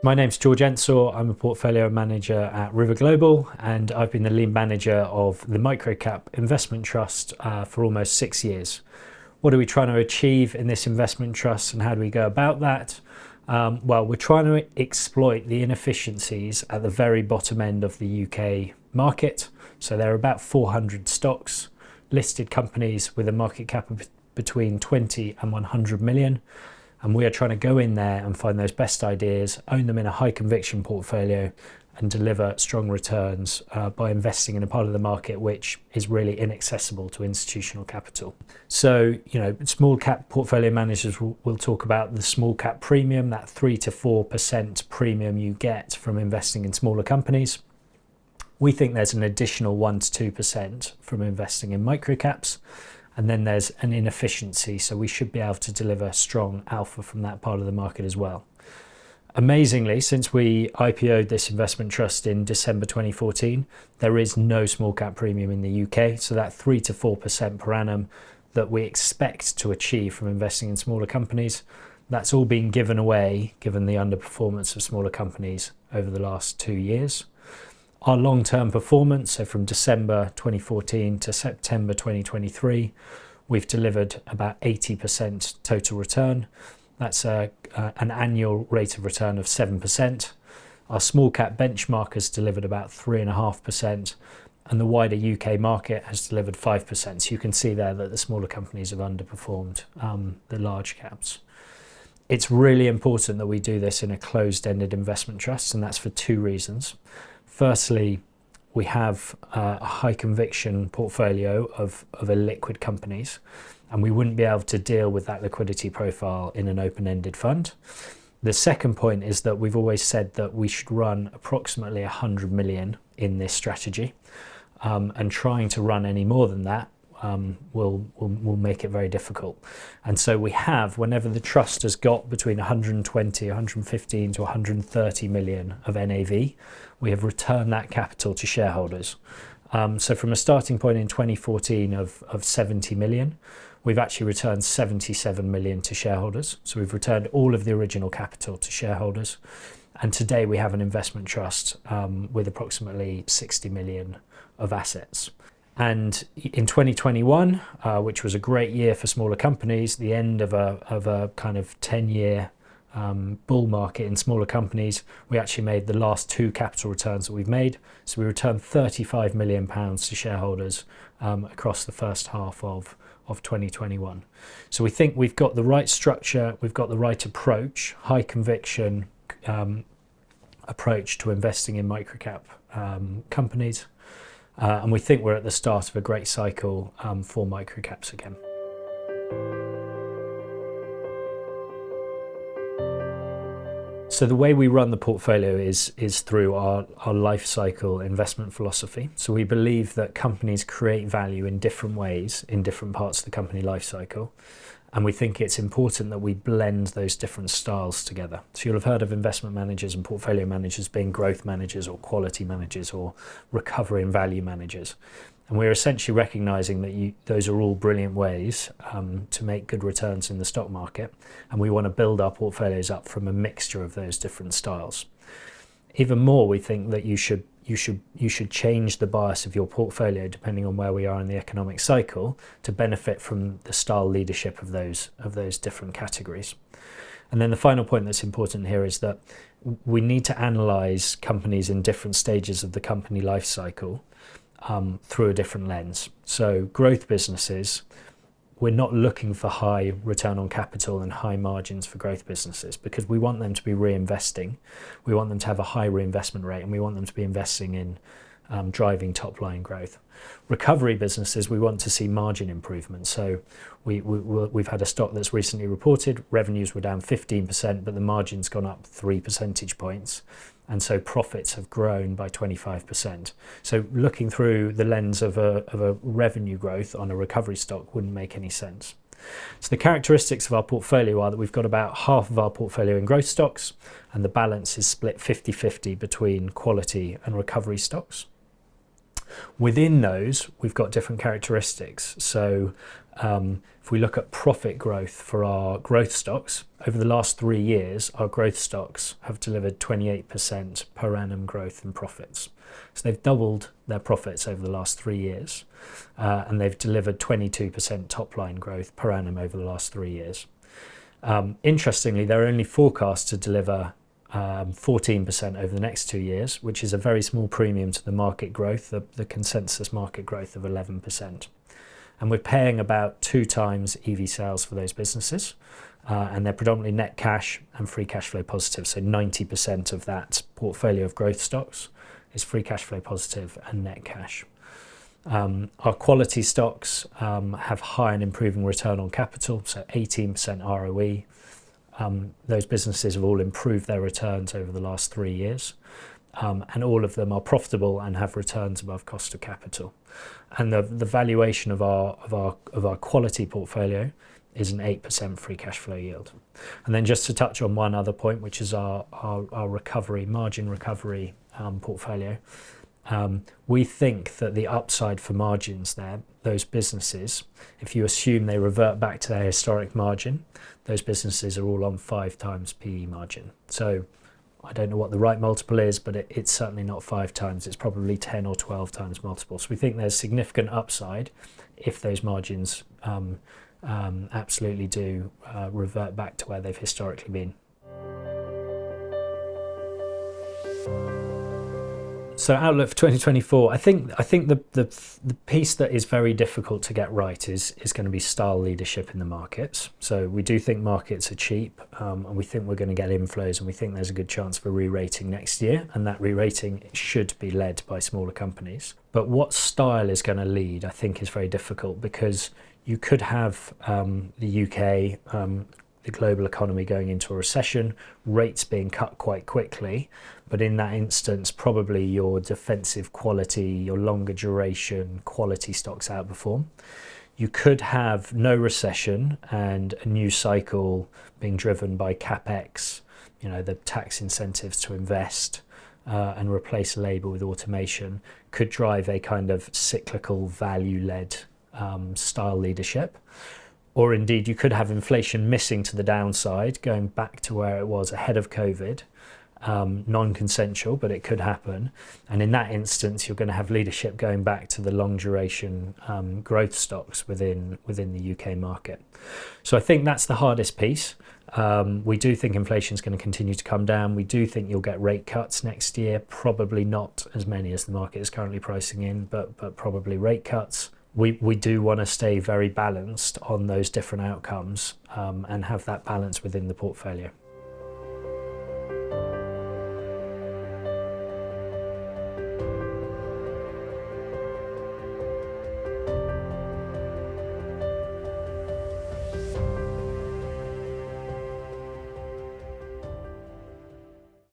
My name's George Ensor. I'm a portfolio manager at River Global, and I've been the lead manager of the Microcap Investment Trust for almost 6 years. What are we trying to achieve in this investment trust, and how do we go about that? Well, we're trying to exploit the inefficiencies at the very bottom end of the UK market. So there are about 400 stocks, listed companies with a market cap of between 20 and 100 million. And we are trying to go in there and find those best ideas, own them in a high conviction portfolio, and deliver strong returns by investing in a part of the market which is really inaccessible to institutional capital. So, small cap portfolio managers will talk about the small cap premium, that 3 to 4% premium you get from investing in smaller companies. We think there's an additional 1 to 2% from investing in microcaps. And then there's an inefficiency, so we should be able to deliver strong alpha from that part of the market as well. Amazingly, since we IPO'd this investment trust in December 2014, there is no small cap premium in the UK, so that 3 to 4% per annum that we expect to achieve from investing in smaller companies, that's all been given away given the underperformance of smaller companies over the last 2 years. Our long-term performance, so from December 2014 to September 2023, we've delivered about 80% total return. That's an annual rate of return of 7%. Our small cap benchmark has delivered about 3.5%, and the wider UK market has delivered 5%. So you can see there that the smaller companies have underperformed the large caps. It's really important that we do this in a closed-ended investment trust, and that's for 2 reasons. Firstly, we have a high conviction portfolio of illiquid companies, and we wouldn't be able to deal with that liquidity profile in an open-ended fund. The second point is that we've always said that we should run approximately 100 million in this strategy, and trying to run any more than that will make it very difficult. And so we have, whenever the trust has got between 120, 115 to 130 million of NAV, we have returned that capital to shareholders. So from a starting point in 2014 of 70 million, we've actually returned 77 million to shareholders. So we've returned all of the original capital to shareholders. And today we have an investment trust with approximately 60 million of assets. And in 2021, which was a great year for smaller companies, the end of a kind of 10-year bull market in smaller companies, we actually made the last 2 capital returns that we've made. So we returned £35 million to shareholders across the first half of 2021. So we think we've got the right structure, we've got the right approach, high conviction approach to investing in microcap companies. And we think we're at the start of a great cycle for microcaps again. So the way we run the portfolio is through our life cycle investment philosophy. So we believe that companies create value in different ways in different parts of the company life cycle. And we think it's important that we blend those different styles together. So you'll have heard of investment managers and portfolio managers being growth managers or quality managers or recovery and value managers. And we're essentially recognizing that those are all brilliant ways to make good returns in the stock market. And we want to build our portfolios up from a mixture of those different styles. Even more, we think that you should change the bias of your portfolio depending on where we are in the economic cycle to benefit from the style leadership of those different categories. And then the final point that's important here is that we need to analyze companies in different stages of the company life cycle through a different lens. So growth businesses, we're not looking for high return on capital and high margins for growth businesses because we want them to be reinvesting. We want them to have a high reinvestment rate, and we want them to be investing in driving top line growth. Recovery businesses, we want to see margin improvement. So we've had a stock that's recently reported, revenues were down 15%, but the margin's gone up 3 percentage points. And so profits have grown by 25%. So looking through the lens of a revenue growth on a recovery stock wouldn't make any sense. So the characteristics of our portfolio are that we've got about half of our portfolio in growth stocks, and the balance is split 50-50 between quality and recovery stocks. Within those, we've got different characteristics. So If we look at profit growth for our growth stocks, over the last 3 years, our growth stocks have delivered 28% per annum growth in profits. So they've doubled their profits over the last 3 years, and they've delivered 22% top line growth per annum over the last 3 years. Interestingly, they're only forecast to deliver 14% over the next 2 years, which is a very small premium to the market growth, the consensus market growth of 11%. And we're paying about 2 times EV sales for those businesses, and they're predominantly net cash and free cash flow positive. So 90% of that portfolio of growth stocks is free cash flow positive and net cash. Our quality stocks have high and improving return on capital, so 18% ROE. Those businesses have all improved their returns over the last 3 years, and all of them are profitable and have returns above cost of capital. And the valuation of our quality portfolio is an 8% free cash flow yield. And then just to touch on one other point, which is our margin recovery portfolio. We think that the upside for margins there, those businesses, if you assume they revert back to their historic margin, those businesses are all on 5 times PE margin. So I don't know what the right multiple is, but it's certainly not 5 times. It's probably 10 or 12 times multiple. So we think there's significant upside if those margins absolutely do revert back to where they've historically been. So outlook for 2024, I think the piece that is very difficult to get right is going to be style leadership in the markets. So we do think markets are cheap, and we think we're going to get inflows, and we think there's a good chance for re-rating next year, and that re-rating should be led by smaller companies. But what style is going to lead, I think, is very difficult, because you could have the UK, the global economy going into a recession, rates being cut quite quickly, but in that instance, probably your defensive quality, your longer duration quality stocks outperform. You could have no recession and a new cycle being driven by CapEx, the tax incentives to invest and replace labour with automation, could drive a kind of cyclical value-led style leadership. Or indeed, you could have inflation missing to the downside, going back to where it was ahead of COVID, non-consensual, but it could happen. And in that instance, you're going to have leadership going back to the long duration growth stocks within the UK market. So I think that's the hardest piece. We do think inflation is going to continue to come down. We do think you'll get rate cuts next year, probably not as many as the market is currently pricing in, but probably rate cuts. We do want to stay very balanced on those different outcomes and have that balance within the portfolio.